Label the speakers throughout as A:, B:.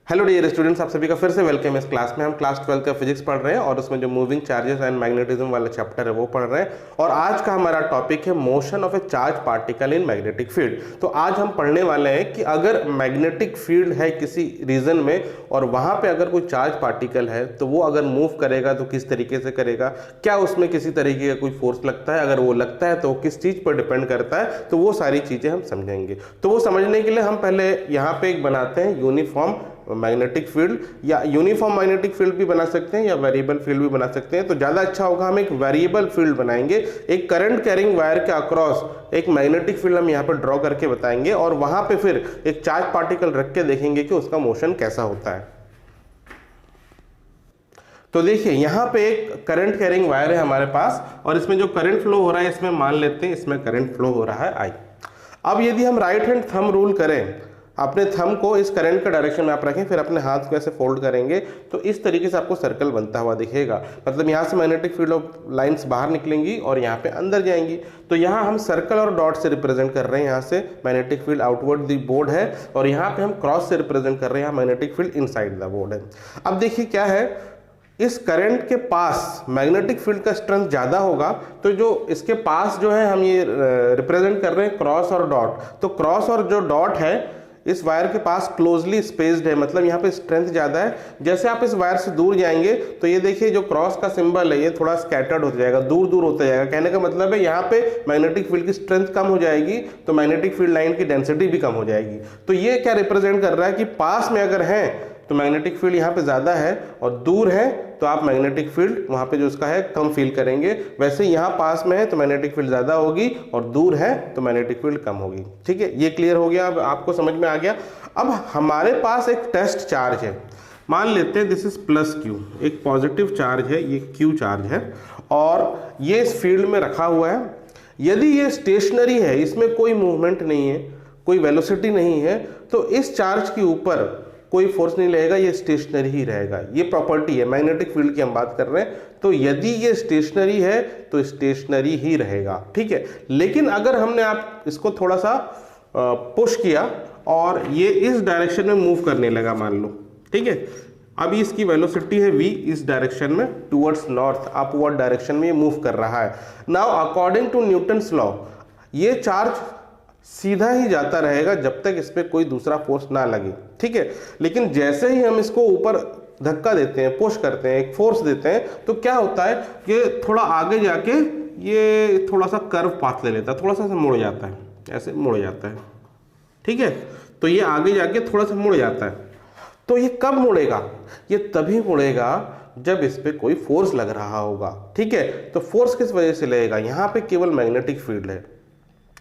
A: Hello dear students, आप सभी का फिर से वेलकम है इस क्लास में। हम क्लास 12 का फिजिक्स पढ़ रहे हैं और उसमें जो मूविंग चार्जेस एंड मैग्नेटिज्म वाला चैप्टर है वो पढ़ रहे हैं। और आज का हमारा टॉपिक है motion of A charge particle in magnetic field. तो आज हम पढ़ने वाले हैं कि अगर मैग्नेटिक फील्ड है किसी रीजन में और वहां पे अगर कोई चार्ज पार्टिकल है तो वो अगर मूव करेगा तो किस तरीके से करेगा, क्या उसमें किसी तरीके का कोई फोर्स लगता है, अगर वो लगता है तो किस चीज पर डिपेंड करता है, तो वो सारी चीजें हम समझेंगे। तो वो समझने के लिए हम पहले यहाँ पे एक बनाते हैं यूनिफॉर्म मैग्नेटिक फील्ड, या यूनिफॉर्म मैग्नेटिक फील्ड भी बना सकते हैं या वेरिएबल फील्ड भी बना सकते हैं। तो ज़्यादा अच्छा होगा हम एक वेरिएबल फील्ड बनाएंगे। एक करंट कैरिंग वायर के अक्रॉस एक मैग्नेटिक फील्ड हम यहाँ पर ड्रॉ करके बताएंगे और वहां पे फिर एक चार्ज पार्टिकल रख के देखेंगे कि उसका मोशन कैसा होता है। तो देखिए यहाँ पे एक करंट कैरिंग वायर है हमारे पास और इसमें जो करंट फ्लो हो रहा है इसमें मान लेते हैं इसमें करंट फ्लो हो रहा है आई। अब यदि हम राइट हैंड थंब रूल करें, अपने थंब को इस करंट के डायरेक्शन में आप रखें, फिर अपने हाथ को ऐसे फोल्ड करेंगे तो इस तरीके से आपको सर्कल बनता हुआ दिखेगा। मतलब यहाँ से मैग्नेटिक फील्ड ऑफ लाइंस बाहर निकलेंगी और यहाँ पे अंदर जाएंगी। तो यहाँ हम सर्कल और डॉट से रिप्रेजेंट कर रहे हैं, यहाँ से magnetic field outward the board है और यहाँ पे हम क्रॉस से रिप्रेजेंट कर रहे हैं, यहाँ magnetic field inside the board है। अब देखिए क्या है, इस करंट के पास मैग्नेटिक फील्ड का स्ट्रेंथ ज़्यादा होगा तो जो इसके पास जो है हम ये रिप्रेजेंट कर रहे हैं क्रॉस और डॉट। तो क्रॉस और जो डॉट है इस वायर के पास क्लोजली स्पेस्ड है, मतलब यहाँ पे स्ट्रेंथ ज़्यादा है। जैसे आप इस वायर से दूर जाएंगे तो ये देखिए जो क्रॉस का सिंबल है ये थोड़ा स्कैटर्ड होता जाएगा, दूर दूर होता जाएगा। कहने का मतलब है यहाँ पे मैग्नेटिक फील्ड की स्ट्रेंथ कम हो जाएगी तो मैग्नेटिक फील्ड लाइन की डेंसिटी भी कम हो जाएगी। तो ये क्या रिप्रेजेंट कर रहा है कि पास में अगर है तो मैग्नेटिक फील्ड यहाँ पे ज़्यादा है और दूर है तो आप मैग्नेटिक फील्ड वहाँ पे जो उसका है कम फील करेंगे। वैसे यहाँ पास में है तो मैग्नेटिक फील्ड ज़्यादा होगी और दूर है तो मैग्नेटिक फील्ड कम होगी। ठीक है, ये क्लियर हो गया, अब आपको समझ में आ गया। अब हमारे पास एक टेस्ट चार्ज है, मान लेते हैं दिस इज प्लस क्यू, एक पॉजिटिव चार्ज है, ये क्यू चार्ज है और ये इस फील्ड में रखा हुआ है। यदि ये स्टेशनरी है, इसमें कोई मूवमेंट नहीं है, कोई वेलोसिटी नहीं है, तो इस चार्ज के ऊपर कोई फोर्स नहीं लगेगा, ये स्टेशनरी ही रहेगा। ये प्रॉपर्टी है, मैग्नेटिक फील्ड की हम बात कर रहे हैं। तो यदि ये स्टेशनरी है तो स्टेशनरी ही रहेगा। ठीक है, लेकिन अगर हमने आप इसको थोड़ा सा पुश किया और ये इस डायरेक्शन में मूव करने लगा मान लो, ठीक है, अभी इसकी वेलोसिटी है v, इस डायरेक्शन में टुवर्ड्स नॉर्थ अपवर्ड डायरेक्शन में ये मूव कर रहा है। Now according to Newton's law ये चार्ज सीधा ही जाता रहेगा जब तक इस पर कोई दूसरा फोर्स ना लगे। ठीक है, लेकिन जैसे ही हम इसको ऊपर धक्का देते हैं, पुश करते हैं, एक फोर्स देते हैं, तो क्या होता है कि थोड़ा आगे जाके ये थोड़ा सा कर्व पाथ ले लेता है, थोड़ा सा मुड़ जाता है, ऐसे मुड़ जाता है। ठीक है, तो ये आगे जाके थोड़ा सा मुड़ जाता है। तो ये कब मुड़ेगा? ये तभी मुड़ेगा जब इस पर कोई फोर्स लग रहा होगा। ठीक है, तो फोर्स किस वजह से लगेगा? यहाँ पे केवल मैग्नेटिक फील्ड है,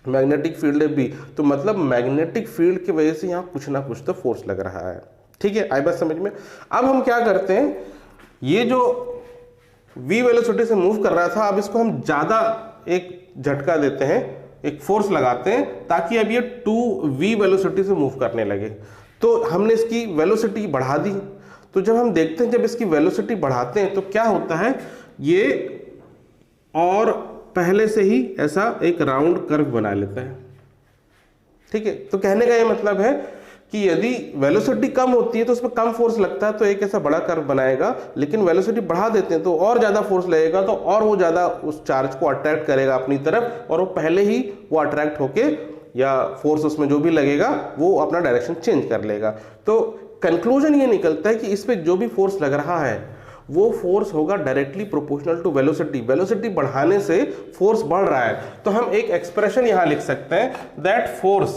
A: मैग्नेटिक फील्ड है बी, तो मतलब मैग्नेटिक फील्ड की वजह से यहाँ कुछ ना कुछ तो फोर्स लग रहा है। ठीक है, आई बात समझ में? अब हम क्या करते हैं, ये जो v वेलोसिटी से मूव कर रहा था, अब इसको हम ज्यादा एक झटका देते हैं, एक फोर्स लगाते हैं ताकि अब ये 2v वेलोसिटी से मूव करने लगे। तो हमने इसकी वेलोसिटी बढ़ा दी। तो जब हम देखते हैं, जब इसकी वेलोसिटी बढ़ाते हैं तो क्या होता है, ये और पहले से ही ऐसा एक राउंड कर्व बना लेता है। ठीक है, तो कहने का ये मतलब है कि यदि वेलोसिटी कम होती है तो उसमें कम फोर्स लगता है तो एक ऐसा बड़ा कर्व बनाएगा, लेकिन वेलोसिटी बढ़ा देते हैं तो और ज्यादा फोर्स लगेगा तो और वो ज्यादा उस चार्ज को अट्रैक्ट करेगा अपनी तरफ और वो पहले ही वो अट्रैक्ट होके या फोर्स उसमें जो भी लगेगा वो अपना डायरेक्शन चेंज कर लेगा। तो कंक्लूजन ये निकलता है कि इस पे जो भी फोर्स लग रहा है वो फोर्स होगा directly proportional to velocity. Velocity बढ़ाने से फोर्स बढ़ रहा है, तो हम एक एक्सप्रेशन यहां लिख सकते हैं दैट फोर्स,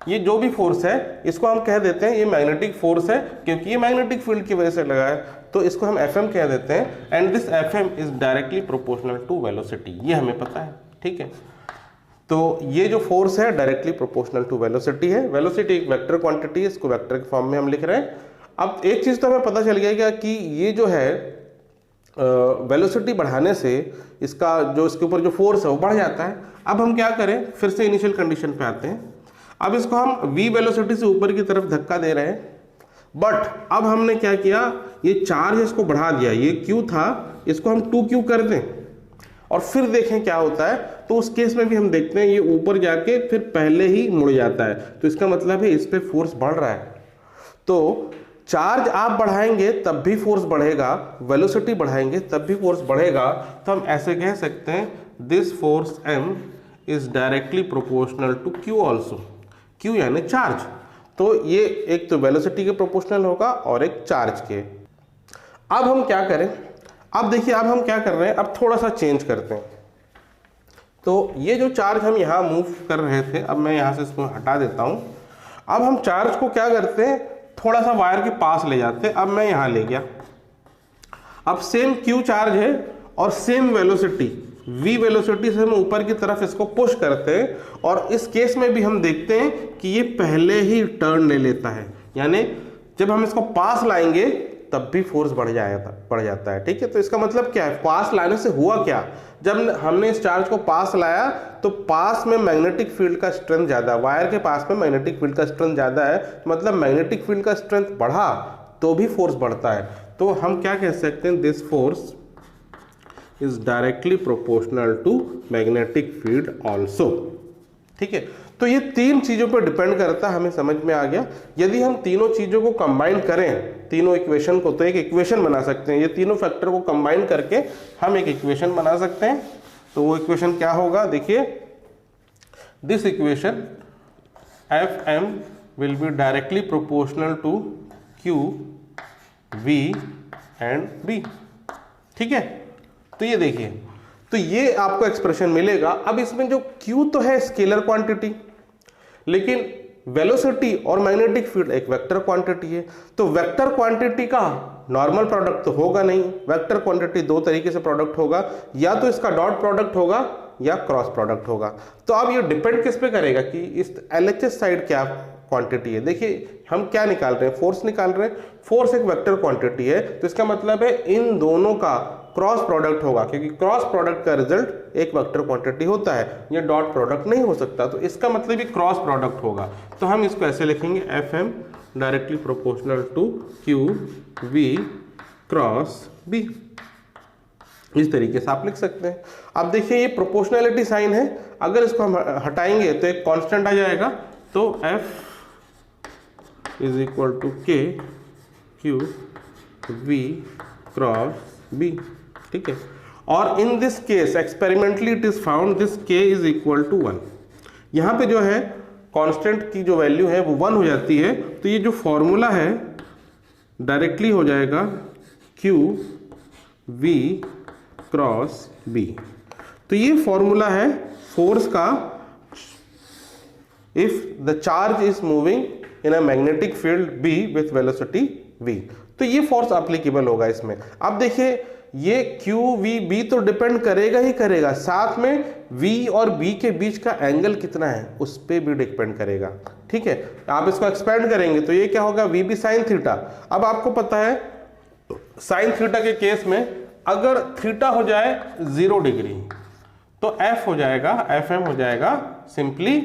A: ये जो भी फोर्स है इसको हम कह देते हैं ये मैग्नेटिक फोर्स है, क्योंकि ये मैग्नेटिक फील्ड की वजह से लगा है तो इसको हम Fm कह देते हैं। And this Fm is directly proportional to velocity, ये हमें पता है। ठीक है, तो ये जो फोर्स है डायरेक्टली प्रोपोर्शनल टू वेलोसिटी है। वेलोसिटी एक वेक्टर क्वांटिटी है, इसको वेक्टर के फॉर्म में हम लिख रहे हैं। अब एक चीज तो हमें पता चल गया कि ये जो है वेलोसिटी बढ़ाने से इसका जो इसके ऊपर जो फोर्स है वो बढ़ जाता है। अब हम क्या करें, फिर से इनिशियल कंडीशन पे आते हैं। अब इसको हम v वेलोसिटी से ऊपर की तरफ धक्का दे रहे हैं, बट अब हमने क्या किया, ये चार्ज इसको बढ़ा दिया, ये q था इसको हम 2q कर दें और फिर देखें क्या होता है। तो उस केस में भी हम देखते हैं ये ऊपर जाके फिर पहले ही मुड़ जाता है, तो इसका मतलब है इस पे फोर्स बढ़ रहा है। तो चार्ज आप बढ़ाएंगे तब भी फोर्स बढ़ेगा, वेलोसिटी बढ़ाएंगे तब भी फोर्स बढ़ेगा। तो हम ऐसे कह सकते हैं this force m is directly proportional to q also. q यानी चार्ज, तो ये एक तो वेलोसिटी के प्रोपोर्शनल होगा और एक चार्ज के। अब हम क्या करें, अब देखिए अब हम क्या कर रहे हैं, अब थोड़ा सा चेंज करते हैं। तो ये जो चार्ज हम यहाँ मूव कर रहे थे, अब मैं यहाँ से इसको हटा देता हूँ। अब हम चार्ज को क्या करते हैं, थोड़ा सा वायर के पास ले जाते हैं। अब मैं यहाँ ले गया, अब सेम q चार्ज है और सेम वेलोसिटी v वेलोसिटी से हम ऊपर की तरफ इसको पुश करते हैं, और इस केस में भी हम देखते हैं कि ये पहले ही टर्न ले लेता है, यानी जब हम इसको पास लाएंगे तब भी फोर्स बढ़ जाता है। ठीक है, तो इसका मतलब क्या है, पास लाने से हुआ क्या, जब हमने इस चार्ज को पास लाया तो पास में मैग्नेटिक फील्ड का स्ट्रेंथ ज़्यादा, वायर के पास में मैग्नेटिक फील्ड का स्ट्रेंथ ज़्यादा है, मतलब मैग्नेटिक फील्ड का स्ट्रेंथ बढ़ा तो भी फोर्स बढ़ता है। तो हम क्या कह सकते हैं, this force is directly proportional to magnetic field also. ठीक है, तो ये तीन चीज़ों पर डिपेंड करता है, हमें समझ में आ गया। यदि हम तीनों चीज़ों को कंबाइन करें, तीनों इक्वेशन को, तो एक इक्वेशन बना सकते हैं। ये तीनों फैक्टर को कंबाइन करके हम एक इक्वेशन बना सकते हैं। तो वो इक्वेशन क्या होगा, देखिए this equation Fm will be directly proportional to Q, V and B। ठीक है, तो ये देखिए, तो ये आपको एक्सप्रेशन मिलेगा। अब इसमें जो Q तो है स्केलर क्वांटिटी, लेकिन वेलोसिटी और मैग्नेटिक फील्ड एक वेक्टर क्वांटिटी है। तो वेक्टर क्वांटिटी का नॉर्मल प्रोडक्ट तो होगा नहीं, वेक्टर क्वांटिटी दो तरीके से प्रोडक्ट होगा, या तो इसका डॉट प्रोडक्ट होगा या क्रॉस प्रोडक्ट होगा। तो अब ये डिपेंड किस पे करेगा कि इस LHS साइड क्या क्वांटिटी है। देखिए हम क्या निकाल रहे हैं, फोर्स निकाल रहे हैं। फोर्स एक वेक्टर क्वांटिटी है, तो इसका मतलब है इन दोनों का क्रॉस प्रोडक्ट होगा, क्योंकि क्रॉस प्रोडक्ट का रिजल्ट एक वेक्टर क्वांटिटी होता है, ये डॉट प्रोडक्ट नहीं हो सकता। तो इसका मतलब ये क्रॉस प्रोडक्ट होगा। तो हम इसको ऐसे लिखेंगे, Fm directly proportional to Q, V cross B। इस तरीके से आप लिख सकते हैं। अब देखिए ये प्रोपोर्शनैलिटी साइन है, अगर इसको हम हटाएंगे तो एक कांस्टेंट आ जाएगा। तो F is equal to K Q V cross B। ठीक है, और in this case experimentally it is found this K is equal to 1। यहाँ पे जो है कांस्टेंट की जो वैल्यू है वो 1 हो जाती है। तो ये जो फॉर्मूला है डायरेक्टली हो जाएगा Q V क्रॉस B। तो ये फॉर्मूला है फोर्स का, if the charge is moving in a magnetic field B with velocity V। तो ये फोर्स एप्लीकेबल होगा इसमें। अब देखिए ये Q V B तो डिपेंड करेगा ही करेगा, साथ में V और B के बीच का एंगल कितना है उस पर भी डिपेंड करेगा। ठीक है, आप इसको एक्सपेंड करेंगे तो ये क्या होगा, VB साइन थीटा। अब आपको पता है साइन थीटा के केस में अगर थीटा हो जाए 0 डिग्री तो F हो जाएगा, Fm हो जाएगा सिंपली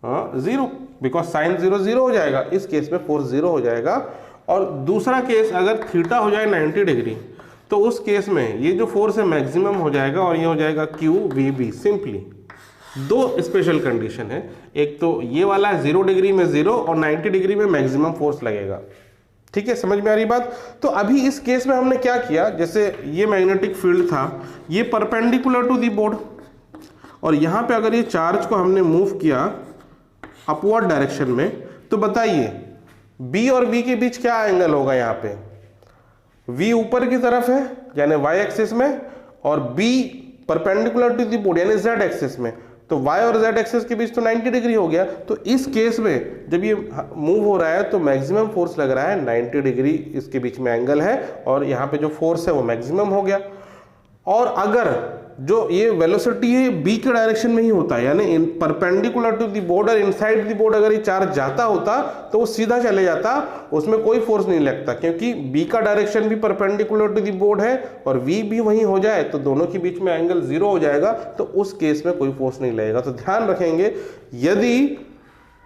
A: 0, बिकॉज साइन 0 हो जाएगा। इस केस में फोर्स 0 हो जाएगा। और दूसरा केस अगर थीटा हो जाए 90 डिग्री तो उस केस में ये जो फोर्स है मैक्सिमम हो जाएगा और ये हो जाएगा Q V B। सिंपली दो स्पेशल कंडीशन है, एक तो ये वाला 0 डिग्री में 0 और 90 डिग्री में मैक्सिमम फोर्स लगेगा। ठीक है, समझ में आ रही बात। तो अभी इस केस में हमने क्या किया, जैसे ये मैग्नेटिक फील्ड था, ये परपेंडिकुलर टू दी बोर्ड, और यहाँ पे अगर ये चार्ज को हमने मूव किया अपवर्ड डायरेक्शन में, तो बताइए B और V के बीच क्या एंगल होगा। यहाँ पे V ऊपर की तरफ है यानी y एक्सिस में, और B perpendicular to the board यानी z एक्सिस में। तो y और z एक्सिस के बीच तो 90 डिग्री हो गया। तो इस केस में जब ये मूव हो रहा है तो मैक्सिमम फोर्स लग रहा है 90 डिग्री, इसके बीच में एंगल है, और यहाँ पे जो फोर्स है वो मैक्सिमम हो गया। और अगर जो ये वेलोसिटी है B के डायरेक्शन में ही होता है, यानी परपेंडिकुलर टू दी बोर्ड और इनसाइड दी बोर्ड अगर ये चार्ज जाता होता तो वो सीधा चले जाता, उसमें कोई फोर्स नहीं लगता, क्योंकि B का डायरेक्शन भी परपेंडिकुलर टू दी बोर्ड है और V भी वहीं हो जाए तो दोनों के बीच में एंगल 0 हो जाएगा। तो उस केस में कोई फोर्स नहीं लगेगा। तो ध्यान रखेंगे, यदि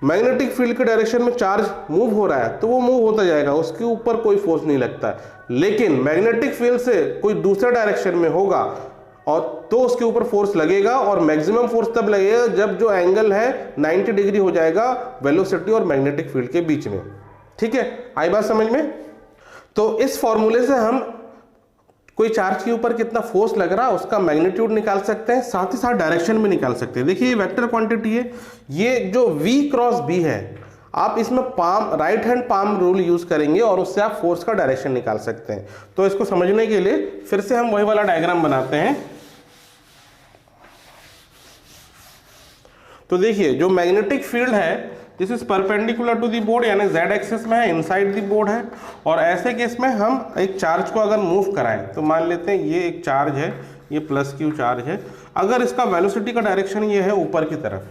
A: मैग्नेटिक फील्ड के डायरेक्शन में चार्ज मूव हो रहा है तो वो मूव होता जाएगा, उसके ऊपर कोई फोर्स नहीं लगता। लेकिन मैग्नेटिक फील्ड से कोई दूसरे डायरेक्शन में होगा और तो उसके ऊपर फोर्स लगेगा, और मैक्सिमम फोर्स तब लगेगा जब जो एंगल है 90 डिग्री हो जाएगा वेलोसिटी और मैग्नेटिक फील्ड के बीच में। ठीक है, आई बात समझ में। तो इस फॉर्मूले से हम कोई चार्ज के ऊपर कितना फोर्स लग रहा है उसका मैग्नीट्यूड निकाल सकते हैं, साथ ही साथ डायरेक्शन भी निकाल सकते हैं। देखिए ये वेक्टर क्वांटिटी है, ये जो V क्रॉस B है, आप इसमें palm right hand palm rule use करेंगे और उससे आप फोर्स का डायरेक्शन निकाल सकते हैं। तो इसको समझने के लिए फिर से हम वही वाला डायग्राम बनाते हैं। तो देखिए जो मैग्नेटिक फील्ड है this is perpendicular to the board, यानी z एक्सिस में है, इनसाइड दी बोर्ड है। और ऐसे केस में हम एक चार्ज को अगर मूव कराएं तो मान लेते हैं ये एक चार्ज है, ये प्लस Q चार्ज है, अगर इसका वेलोसिटी का डायरेक्शन ये है ऊपर की तरफ,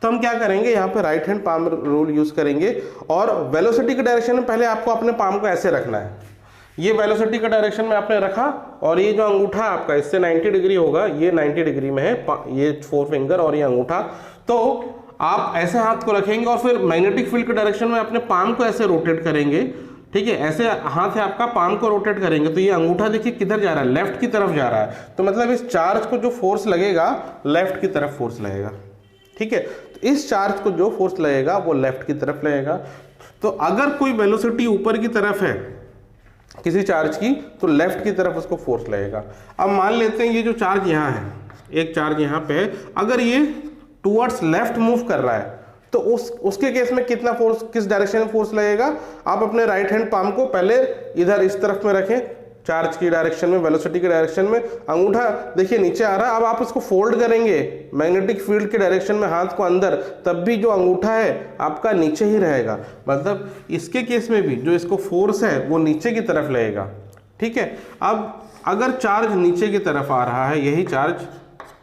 A: तो हम क्या करेंगे, यहाँ पे right hand palm rule use करेंगे और वेलोसिटी के डायरेक्शन में पहले आपको अपने पाम को ऐसे रखना है। ये वेलोसिटी का डायरेक्शन में आपने रखा और ये जो अंगूठा आपका इससे 90 डिग्री होगा, ये 90 डिग्री में है, ये 4 फिंगर और ये अंगूठा। तो आप ऐसे हाथ को रखेंगे और फिर मैग्नेटिक फील्ड के डायरेक्शन में अपने पाम को ऐसे रोटेट करेंगे। ठीक है, ऐसे हाथ है आपका, पाम को रोटेट करेंगे तो ये अंगूठा देखिए किधर जा रहा है, लेफ्ट की तरफ जा रहा है। तो मतलब इस चार्ज को जो फोर्स लगेगा लेफ्ट की तरफ फोर्स लगेगा। ठीक है, तो इस चार्ज को जो फोर्स लगेगा वो लेफ्ट की तरफ लगेगा। तो अगर कोई वेलोसिटी ऊपर की तरफ है किसी चार्ज की तो लेफ्ट की तरफ उसको फोर्स लगेगा। अब मान लेते हैं ये जो चार्ज यहाँ है, एक चार्ज यहाँ पे है, अगर ये टुवर्ड्स लेफ्ट मूव कर रहा है तो उसके केस में कितना फोर्स, किस डायरेक्शन में फोर्स लगेगा। आप अपने राइट हैंड पाम को पहले इधर इस तरफ में रखें, चार्ज की डायरेक्शन में, वेलोसिटी की डायरेक्शन में, अंगूठा देखिए नीचे आ रहा है। अब आप इसको फोल्ड करेंगे मैग्नेटिक फील्ड के डायरेक्शन में हाथ को अंदर, तब भी जो अंगूठा है आपका नीचे ही रहेगा। मतलब इसके केस में भी जो इसको फोर्स है वो नीचे की तरफ लगेगा। ठीक है, अब अगर चार्ज नीचे की तरफ आ रहा है, यही चार्ज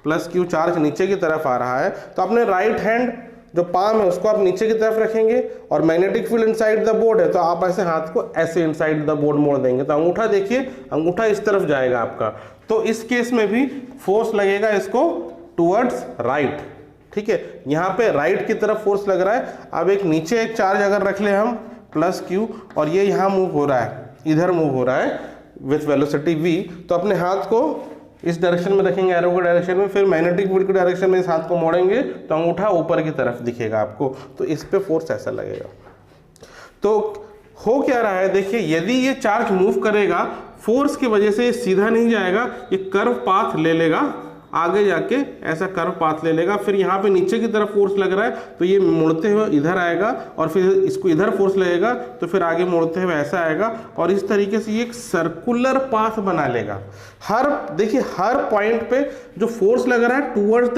A: प्लस Q चार्ज नीचे की तरफ आ रहा है, तो अपने राइट हैंड जो पाम है उसको आप नीचे की तरफ रखेंगे और magnetic field inside the board है तो आप ऐसे हाथ को ऐसे इनसाइड द बोर्ड मोड़ देंगे तो अंगूठा देखिए, अंगूठा इस तरफ जाएगा आपका। तो इस केस में भी फोर्स लगेगा इसको टुवर्ड्स राइट। ठीक है, यहाँ पे राइट की तरफ फोर्स लग रहा है। अब एक नीचे एक चार्ज अगर रख ले हम प्लस Q और ये यहाँ मूव हो रहा है, इधर मूव हो रहा है विथ वेलोसिटी V, तो अपने हाथ को इस डायरेक्शन में रखेंगे, एरो के डायरेक्शन में, फिर मैग्नेटिक फील्ड के डायरेक्शन में इस हाथ को मोड़ेंगे तो अंगूठा ऊपर की तरफ दिखेगा आपको। तो इस पे फोर्स ऐसा लगेगा। तो हो क्या रहा है, देखिए यदि ये चार्ज मूव करेगा फोर्स की वजह से ये सीधा नहीं जाएगा, ये कर्व पाथ ले लेगा, आगे जाके ऐसा कर्व पाथ ले लेगा। फिर यहाँ पे नीचे की तरफ फोर्स लग रहा है तो ये मुड़ते हुए इधर आएगा और फिर इसको इधर फोर्स लगेगा तो फिर आगे मुड़ते हुए ऐसा आएगा और इस तरीके से ये एक सर्कुलर पाथ बना लेगा। हर देखिए हर पॉइंट पे जो फोर्स लग रहा है toward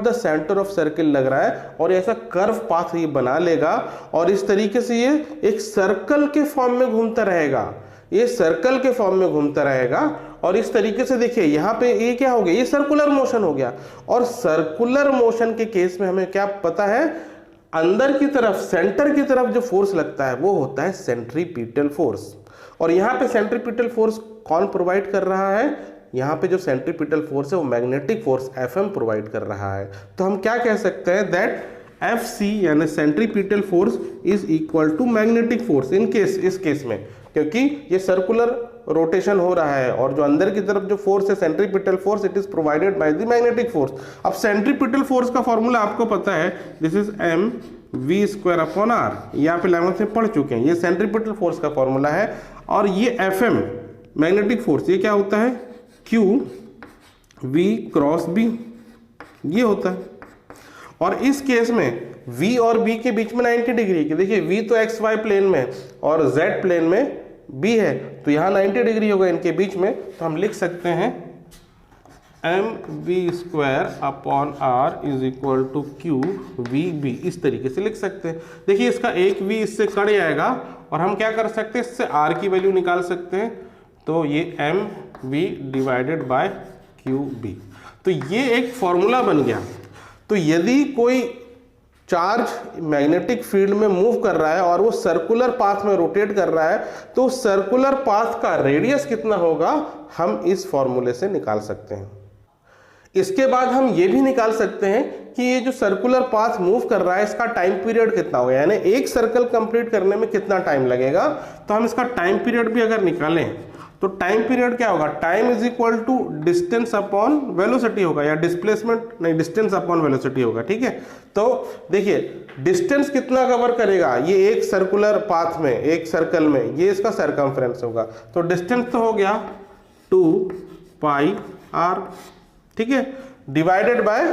A: the centre of circle लग रहा है और ऐसा कर्व पाथ ये बना लेगा और इस तरीके से ये एक सर्कल के फॉर्म में घूमता रहेगा, ये सर्कल के फॉर्म में घूमता रहेगा। और इस तरीके से देखिए यहाँ पे ये क्या हो गया, ये सर्कुलर मोशन हो गया। और सर्कुलर मोशन के केस में हमें क्या पता है, अंदर की तरफ सेंटर की तरफ जो फोर्स लगता है वो होता है सेंट्रीपिटल फोर्स। और यहाँ पे सेंट्रीपिटल फोर्स कौन प्रोवाइड कर रहा है, यहाँ पे जो सेंट्रीपिटल फोर्स है वो मैग्नेटिक फोर्स Fm प्रोवाइड कर रहा है। तो हम क्या कह सकते हैं दैट Fc यानी centripetal force is equal to magnetic force in case, इस केस में, क्योंकि ये सर्कुलर रोटेशन हो रहा है और जो अंदर की तरफ जो फोर्स है centripetal force, it is provided by the magnetic force. अब सेंट्रीपिटल फोर्स का फॉर्मूला आपको पता है, दिस इज mv²/r, यहाँ पे 11th में पढ़ चुके हैं। ये सेंट्रीपिटल फोर्स का फॉर्मूला है और ये Fm मैग्नेटिक फोर्स, ये क्या होता है Q V क्रॉस B, ये होता है। और इस केस में V और B के बीच में 90 डिग्री की, देखिए V तो XY प्लेन में और Z प्लेन में B है तो यहाँ 90 डिग्री होगा इनके बीच में। तो हम लिख सकते हैं mv²/r is equal to QVB, इस तरीके से लिख सकते हैं। देखिए इसका एक V इससे कट जाएगा और हम क्या कर सकते हैं, इससे R की वैल्यू निकाल सकते हैं। तो ये mv/QB, तो ये एक फॉर्मूला बन गया। तो यदि कोई चार्ज मैग्नेटिक फील्ड में मूव कर रहा है और वो सर्कुलर पाथ में रोटेट कर रहा है तो सर्कुलर पाथ का रेडियस कितना होगा हम इस फॉर्मूले से निकाल सकते हैं। इसके बाद हम ये भी निकाल सकते हैं कि ये जो सर्कुलर पाथ मूव कर रहा है इसका टाइम पीरियड कितना होगा, यानी एक सर्कल कंप्लीट करने में कितना टाइम लगेगा। तो हम इसका टाइम पीरियड भी अगर निकालें तो टाइम पीरियड क्या होगा, time is equal to distance upon velocity होगा, या डिस्प्लेसमेंट नहीं, डिस्टेंस अपॉन वेलोसिटी होगा। ठीक है, तो देखिए डिस्टेंस कितना कवर करेगा, ये एक सर्कुलर पाथ में, एक सर्कल में, ये इसका सरकमफ्रेंस होगा। तो डिस्टेंस तो हो गया 2 पाई आर, ठीक है, डिवाइडेड बाय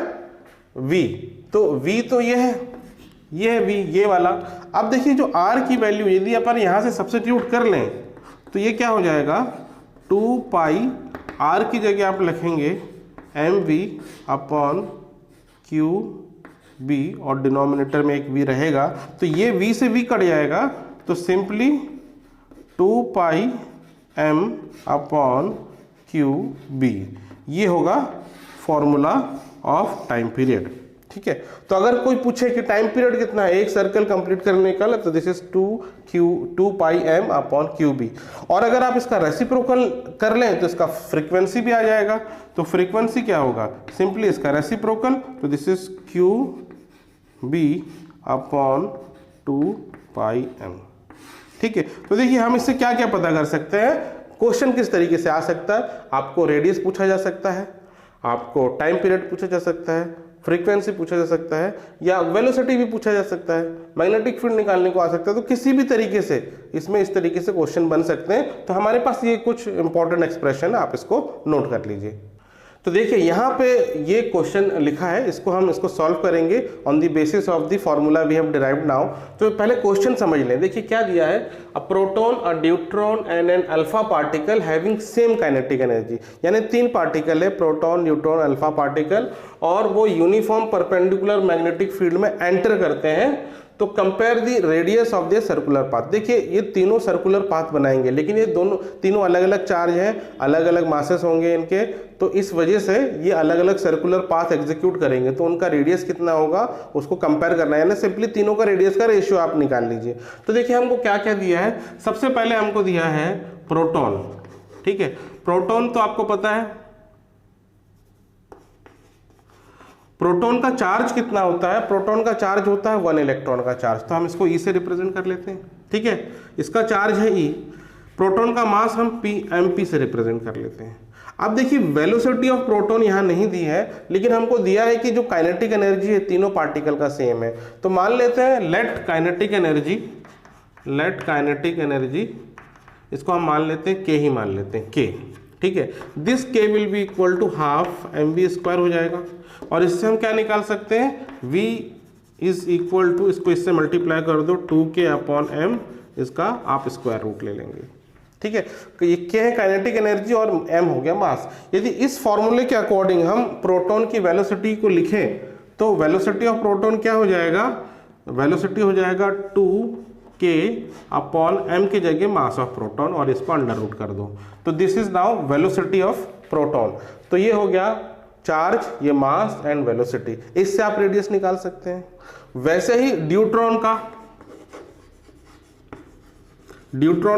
A: v। तो v तो ये है v, ये वाला। अब देखिए जो r की वैल्यू यदि अपन यहाँ से सब्स्टिट्यूट कर लें तो ये क्या हो जाएगा, 2 पाई r की जगह आप लिखेंगे mv अपॉन क्यू बी, और डिनोमिनेटर में एक v रहेगा, तो ये v से v कट जाएगा, तो simply 2 pi m upon Q B, ये होगा फॉर्मूला ऑफ टाइम पीरियड। ठीक है, तो अगर कोई पूछे कि टाइम पीरियड कितना है एक सर्कल कंप्लीट करने का, तो this is 2 pi m upon Q B. और अगर आप इसका रेसिप्रोकल कर लें तो इसका फ्रीक्वेंसी भी आ जाएगा। तो फ्रीक्वेंसी क्या होगा, सिंपली इसका रेसिप्रोकल, तो this is Q B upon 2 pi m। ठीक है, तो देखिए हम इससे क्या क्या पता कर सकते हैं, क्वेश्चन किस तरीके से आ सकता है, आपको रेडियस पूछा जा सकता है, आपको टाइम पीरियड पूछा जा सकता है, फ्रीक्वेंसी पूछा जा सकता है, या वेलोसिटी भी पूछा जा सकता है, मैग्नेटिक फील्ड निकालने को आ सकता है। तो किसी भी तरीके से इसमें इस तरीके से क्वेश्चन बन सकते हैं। तो हमारे पास ये कुछ इंपॉर्टेंट एक्सप्रेशन है, आप इसको नोट कर लीजिए। तो देखिए यहाँ पे ये क्वेश्चन लिखा है, हम इसको सॉल्व करेंगे on the basis of the formula we have derived now. तो पहले क्वेश्चन समझ लें। देखिए क्या दिया है, a proton, a neutron and an alpha particle having same kinetic energy, यानी 3 पार्टिकल है, प्रोटॉन, न्यूट्रॉन, अल्फा पार्टिकल, और वो यूनिफॉर्म परपेंडिकुलर मैग्नेटिक फील्ड में एंटर करते हैं। तो compare the radius of the circular path. देखिए ये तीनों सर्कुलर पाथ बनाएंगे, लेकिन ये तीनों अलग अलग चार्ज हैं, अलग अलग मासेस होंगे इनके, तो इस वजह से ये अलग अलग सर्कुलर पाथ एग्जीक्यूट करेंगे। तो उनका रेडियस कितना होगा उसको कंपेयर करना है, यानी सिंपली तीनों का रेडियस का रेशियो आप निकाल लीजिए। तो देखिए हमको क्या क्या दिया है, सबसे पहले हमको दिया है प्रोटॉन। ठीक है, प्रोटॉन तो आपको पता है प्रोटॉन का चार्ज कितना होता है, प्रोटॉन का चार्ज होता है 1 इलेक्ट्रॉन का चार्ज, तो हम इसको E से रिप्रेजेंट कर लेते हैं। ठीक है, इसका चार्ज है E, प्रोटॉन का मास हम mp से रिप्रेजेंट कर लेते हैं। अब देखिए वेलोसिटी ऑफ प्रोटॉन यहाँ नहीं दी है, लेकिन हमको दिया है कि जो काइनेटिक एनर्जी है तीनों पार्टिकल का सेम है। तो मान लेते हैं लेट काइनेटिक एनर्जी, इसको हम मान लेते हैं k ही मान लेते हैं, k। ठीक है, this k will be equal to half mv² हो जाएगा। और इससे हम क्या निकाल सकते हैं, v इज इक्वल टू, इसको इससे मल्टीप्लाई कर दो 2k अपॉन m, इसका आप स्क्वायर रूट ले लेंगे। ठीक है, तो ये k है काइनेटिक एनर्जी और m हो गया मास। यदि इस फॉर्मूले के अकॉर्डिंग हम प्रोटॉन की वेलोसिटी को लिखें तो वेलोसिटी ऑफ प्रोटॉन क्या हो जाएगा, वेलोसिटी हो जाएगा 2k अपॉन m की जगह मास ऑफ प्रोटॉन, और इसको अंडर रूट कर दो। तो this is now velocity of proton. तो ये हो गया चार्ज, ये मास एंड वेलोसिटी, इससे आप रेडियस निकाल सकते हैं। वैसे ही ड्यूट्रॉन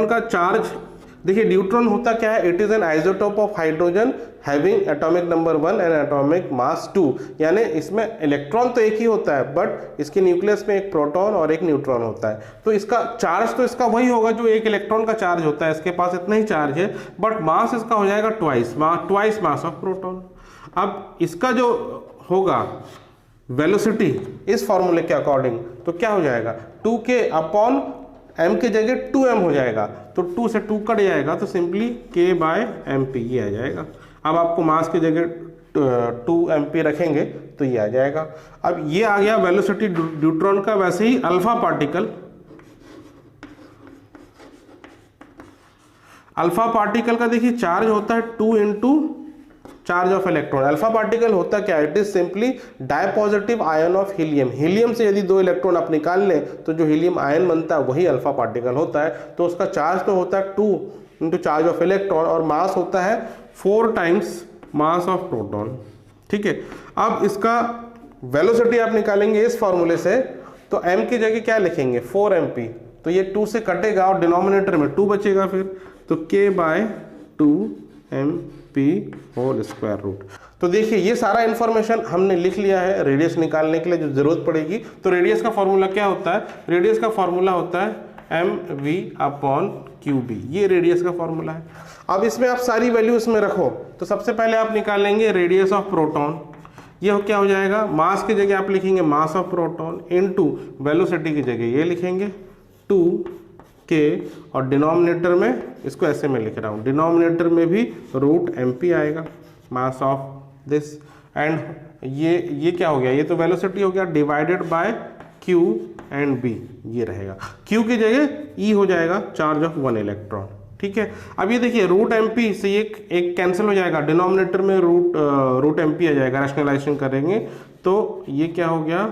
A: का चार्ज, देखिए ड्यूट्रॉन होता क्या है, it is an isotope of hydrogen having atomic number 1 and atomic mass 2, यानी इसमें इलेक्ट्रॉन तो एक ही होता है, बट इसके न्यूक्लियस में एक प्रोटॉन और एक न्यूट्रॉन होता है। तो इसका चार्ज तो इसका वही होगा जो एक इलेक्ट्रॉन का चार्ज होता है, इसके पास इतना ही चार्ज है, बट मास इसका हो जाएगा ट्वाइस मास ऑफ प्रोटॉन। अब इसका जो होगा वेलोसिटी इस फॉर्मूले के अकॉर्डिंग, तो क्या हो जाएगा, 2k अपॉन m की जगह 2m हो जाएगा, तो 2 से 2 कट जाएगा, तो सिंपली k बाय mp ये आ जाएगा। अब आपको मास की जगह 2mp रखेंगे तो ये आ जाएगा। अब ये आ गया वेलोसिटी ड्यूट्रॉन का। वैसे ही अल्फा पार्टिकल का देखिए चार्ज होता है 2 into charge of electron. Alpha particle होता क्या है, it is simply dipositive ion of helium. Helium से यदि 2 इलेक्ट्रॉन आप निकाल लें तो जो हीलियम आयन बनता है वही अल्फा पार्टिकल होता है। तो उसका चार्ज तो होता है 2 इंटू चार्ज ऑफ इलेक्ट्रॉन, और मास होता है 4 टाइम्स मास ऑफ प्रोटॉन। ठीक है, अब इसका वेलोसिटी आप निकालेंगे इस फॉर्मूले से, तो m की जगह क्या लिखेंगे 4mp, तो ये 2 से कटेगा और डिनोमिनेटर में 2 बचेगा, फिर तो k by 2mp whole square root. तो देखिए ये सारा इन्फॉर्मेशन हमने लिख लिया है रेडियस निकालने के लिए जो जरूरत पड़ेगी। तो रेडियस का फॉर्मूला क्या होता है, रेडियस का फॉर्मूला होता है mv अपॉन QB, ये रेडियस का फॉर्मूला है। अब इसमें आप सारी वैल्यू इसमें रखो, तो सबसे पहले आप निकालेंगे रेडियस ऑफ प्रोटॉन। ये क्या हो जाएगा, मास की जगह आप लिखेंगे मास ऑफ प्रोटॉन इनटू वेलोसिटी की जगह ये लिखेंगे 2k, और डिनोमिनेटर में इसको ऐसे में लिख रहा हूँ, डिनोमिनेटर में भी √mp आएगा, मास ऑफ दिस, एंड ये क्या हो गया, ये तो वेलोसिटी हो गया, divided by Q and B, ये रहेगा। Q की जगह E हो जाएगा, चार्ज ऑफ 1 इलेक्ट्रॉन। ठीक है, अब ये देखिए √mp से ये एक कैंसिल हो जाएगा, डिनोमिनेटर में √mp आ जाएगा, रैशनलाइजेशन करेंगे तो ये क्या हो गया,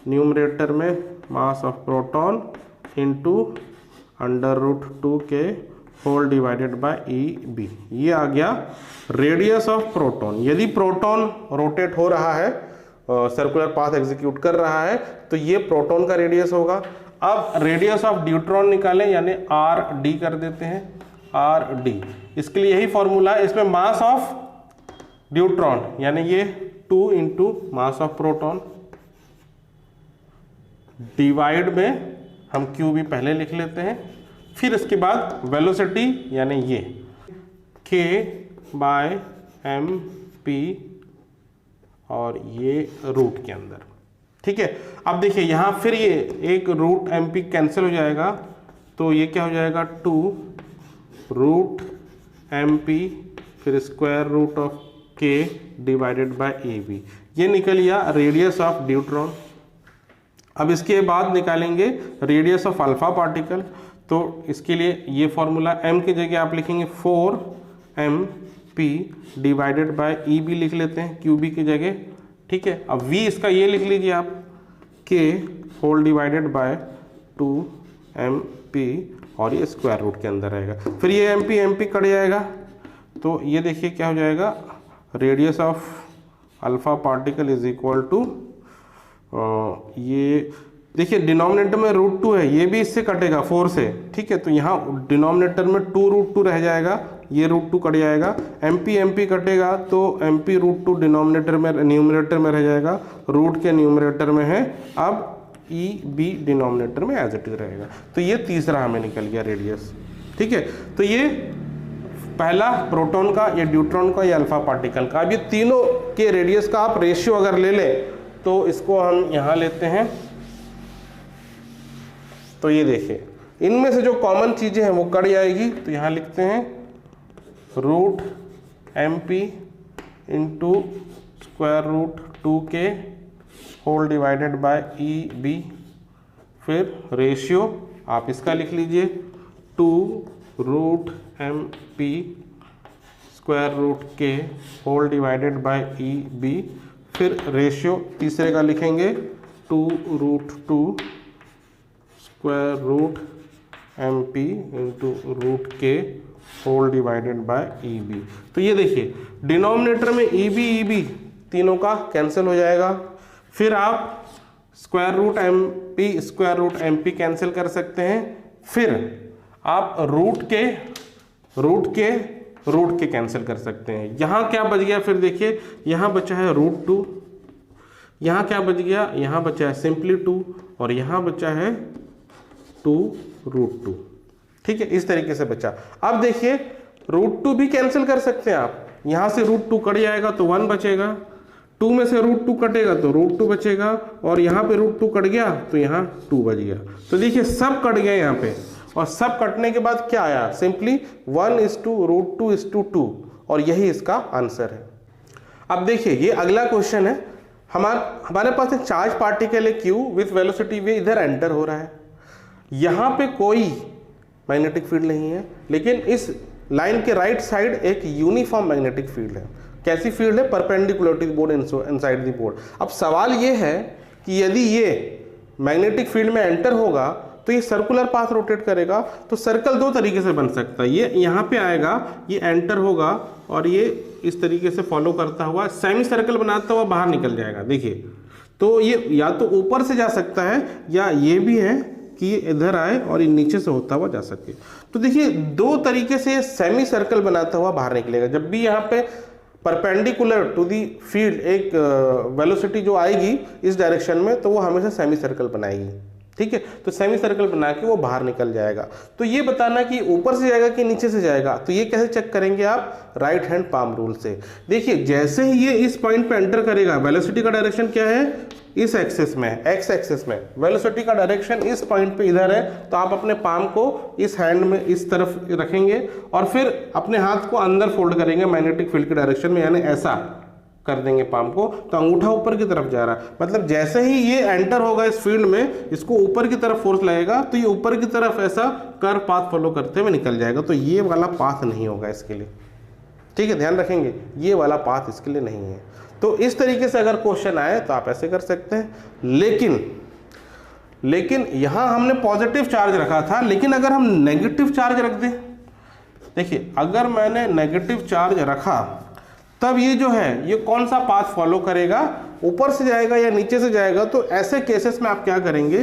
A: न्यूमरेटर में mass of proton into √2k whole divided by EB, ये आ गया रेडियस ऑफ प्रोटॉन। यदि प्रोटॉन रोटेट हो रहा है, सर्कुलर पाथ एग्जीक्यूट कर रहा है, तो ये प्रोटॉन का रेडियस होगा। अब रेडियस ऑफ न्यूट्रॉन निकालें, यानी RD कर देते हैं, RD। इसके लिए यही फॉर्मूला है, इसमें मास ऑफ न्यूट्रॉन यानी ये 2 into mass of proton, divide में हम QB पहले लिख लेते हैं, फिर इसके बाद वेलोसिटी यानी ये K/mp और ये रूट के अंदर। ठीक है, अब देखिए यहाँ फिर ये एक √mp कैंसिल हो जाएगा, तो ये क्या हो जाएगा 2 √mp फिर square root of k divided by AB, ये निकल गया रेडियस ऑफ न्यूट्रॉन। अब इसके बाद निकालेंगे रेडियस ऑफ अल्फा पार्टिकल, तो इसके लिए ये फॉर्मूला m की जगह आप लिखेंगे 4mp डिवाइडेड बाय EB लिख लेते हैं QB की जगह। ठीक है, अब v इसका ये लिख लीजिए आप k whole divided bye 2mp, और ये स्क्वायर रूट के अंदर रहेगा, फिर ये mp कट जाएगा, तो ये देखिए क्या हो जाएगा, radius of alpha particle is equal to, ये देखिए डिनोमिनेटर में √2 है, ये भी इससे कटेगा 4 से। ठीक है, तो यहाँ डिनोमिनेटर में 2 रह जाएगा, ये √2 कट जाएगा, mp कटेगा तो mp √2 डिनोमिनेटर में न्यूमरेटर में रह जाएगा, रूट के न्यूमरेटर में है, अब EB डिनोमिनेटर में एज इट इज रहेगा। तो ये तीसरा हमें निकल गया रेडियस। ठीक है, तो ये पहला प्रोटॉन का, ये न्यूट्रॉन का, ये अल्फा पार्टिकल का। अब ये तीनों के रेडियस का आप रेशियो अगर ले लें तो इसको हम यहाँ लेते हैं, तो ये देखिए इनमें से जो कॉमन चीजें हैं वो कट जाएगी, तो यहाँ लिखते हैं √mp into square root 2k whole divided by EB, फिर रेशियो आप इसका लिख लीजिए 2 √mp square root k whole divided by EB, फिर रेशियो तीसरे का लिखेंगे 2 √2 square root mp into √k whole divided by EB। तो ये देखिए डिनोमिनेटर में EB तीनों का कैंसिल हो जाएगा, फिर आप स्क्वायर रूट mp कैंसिल कर सकते हैं, फिर आप रूट के कैंसिल कर सकते हैं। यहाँ क्या बच गया, फिर देखिए यहाँ बचा है √2, यहाँ क्या बच गया, यहाँ बचा है सिंपली 2, और यहाँ बचा है 2 √2। ठीक है, इस तरीके से बचा। अब देखिए √2 भी कैंसिल कर सकते हैं आप, यहाँ से √2 कट जाएगा तो 1 बचेगा, 2 में से √2 कटेगा तो √2 बचेगा, और यहाँ पे √2 कट गया तो यहाँ 2 बच गया। तो देखिए सब कट गए यहाँ पे, और सब कटने के बाद क्या आया, सिंपली 1:√2:2, और यही इसका आंसर है। अब देखिए ये अगला क्वेश्चन है, हमारे पास एक चार्ज पार्टिकल है Q विथ वेलोसिटी v इधर एंटर हो रहा है, यहाँ पे कोई मैग्नेटिक फील्ड नहीं है, लेकिन इस लाइन के राइट साइड एक यूनिफॉर्म मैग्नेटिक फील्ड है। कैसी फील्ड है, perpendicular to the board inside the board. अब सवाल ये है कि यदि ये मैग्नेटिक फील्ड में एंटर होगा तो ये सर्कुलर पाथ रोटेट करेगा, तो सर्कल दो तरीके से बन सकता है, ये यहाँ पे आएगा, ये एंटर होगा और ये इस तरीके से फॉलो करता हुआ सेमी सर्कल बनाता हुआ बाहर निकल जाएगा। देखिए तो ये या तो ऊपर से जा सकता है, या ये भी है कि ये इधर आए और ये नीचे से होता हुआ जा सके। तो देखिए दो तरीके से ये सेमी सर्कल बनाता हुआ बाहर निकलेगा। जब भी यहाँ पे परपेंडिकुलर टू दी फील्ड एक वेलोसिटी जो आएगी इस डायरेक्शन में, तो वो हमेशा सेमी सर्कल बनाएगी। ठीक है। तो सेमी सर्कल बना के वो बाहर निकल जाएगा। तो ये बताना कि ऊपर से जाएगा कि नीचे से जाएगा, तो ये कैसे चेक करेंगे आप, राइट हैंड पाम रूल से। देखिए जैसे ही ये इस पॉइंट पे एंटर करेगा, वेलोसिटी का डायरेक्शन क्या है, इस एक्सिस में, एक्स एक्सिस में, वेलोसिटी का डायरेक्शन इस पॉइंट पे इधर है, तो आप अपने पाम को इस हैंड में इस तरफ रखेंगे और फिर अपने हाथ को अंदर फोल्ड करेंगे मैग्नेटिक फील्ड की डायरेक्शन में, यानी ऐसा कर देंगे पाम को, तो अंगूठा ऊपर की तरफ जा रहा है। मतलब जैसे ही ये एंटर होगा इस फील्ड में, इसको ऊपर की तरफ फोर्स लगेगा, तो ये ऊपर की तरफ ऐसा कर्व पाथ फॉलो करते हुए निकल जाएगा। तो ये वाला पाथ नहीं होगा इसके लिए, ठीक है, ध्यान रखेंगे, ये वाला पाथ इसके लिए नहीं है। तो इस तरीके से अगर क्वेश्चन आए तो आप ऐसे कर सकते हैं। लेकिन यहां हमने पॉजिटिव चार्ज रखा था, लेकिन अगर हम नेगेटिव चार्ज रख दें, देखिए अगर मैंने नेगेटिव चार्ज रखा, तब ये जो है ये कौन सा पाथ फॉलो करेगा, ऊपर से जाएगा या नीचे से जाएगा। तो ऐसे केसेस में आप क्या करेंगे,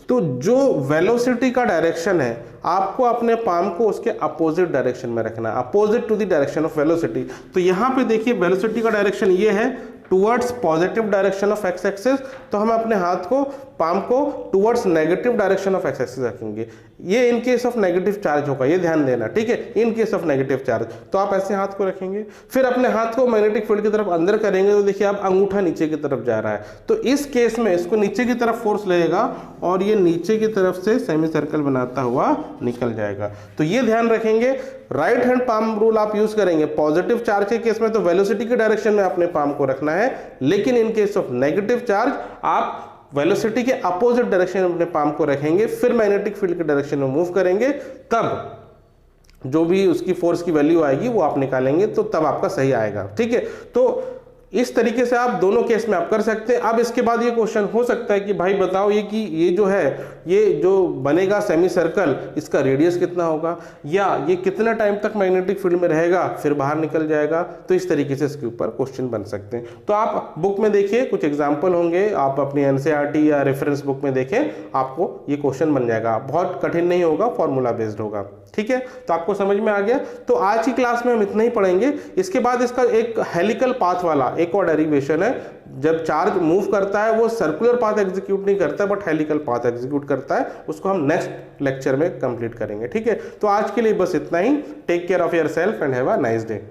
A: तो जो वेलोसिटी का डायरेक्शन है आपको अपने पाम को उसके अपोजिट डायरेक्शन में रखना है, opposite to the direction of velocity. तो यहाँ पे देखिए वेलोसिटी का डायरेक्शन ये है towards positive direction of X axis, तो हम अपने हाथ को, पाम को towards negative direction of X axis रखेंगे। ये in case of negative charge होगा, ये ध्यान देना, ठीक है, in case of negative charge. तो आप ऐसे हाथ को रखेंगे, फिर अपने हाथ को मैग्नेटिक फील्ड की तरफ अंदर करेंगे, तो देखिए आप अंगूठा नीचे की तरफ जा रहा है, तो इस केस में इसको नीचे की तरफ फोर्स लगेगा और ये नीचे की तरफ से सेमी सर्कल बनाता हुआ निकल जाएगा। तो ये ध्यान रखेंगे, राइट हैंड पाम रूल आप यूज करेंगे पॉजिटिव चार्ज के केस में, तो वेलोसिटी के डायरेक्शन में अपने पाम को रखना है, लेकिन इन केस ऑफ नेगेटिव चार्ज आप वेलोसिटी के अपोजिट डायरेक्शन में अपने पाम को रखेंगे, फिर मैग्नेटिक फील्ड के डायरेक्शन में मूव करेंगे, तब जो भी उसकी फोर्स की वैल्यू आएगी वो आप निकालेंगे, तो तब आपका सही आएगा, ठीक है। तो इस तरीके से आप दोनों केस में आप कर सकते हैं। अब इसके बाद ये क्वेश्चन हो सकता है कि भाई बताओ ये जो है, ये जो बनेगा सेमी सर्कल, इसका रेडियस कितना होगा, या ये कितना टाइम तक मैग्नेटिक फील्ड में रहेगा फिर बाहर निकल जाएगा। तो इस तरीके से इसके ऊपर क्वेश्चन बन सकते हैं। तो आप बुक में देखिए, कुछ एग्जाम्पल होंगे, आप अपनी एनसीईआरटी या रेफरेंस बुक में देखें, आपको ये क्वेश्चन बन जाएगा। बहुत कठिन नहीं होगा, फॉर्मूला बेस्ड होगा, ठीक है। तो आपको समझ में आ गया। तो आज की क्लास में हम इतना ही पढ़ेंगे। इसके बाद इसका एक हेलिकल पाथ वाला एक और डेरिवेशन है। जब चार्ज मूव करता है वो सर्कुलर पाथ एग्जीक्यूट नहीं करता, बट हेलिकल पाथ एग्जीक्यूट करता है, उसको हम नेक्स्ट लेक्चर में कंप्लीट करेंगे, ठीक है। तो आज के लिए बस इतना ही। Take care of yourself and have a nice day.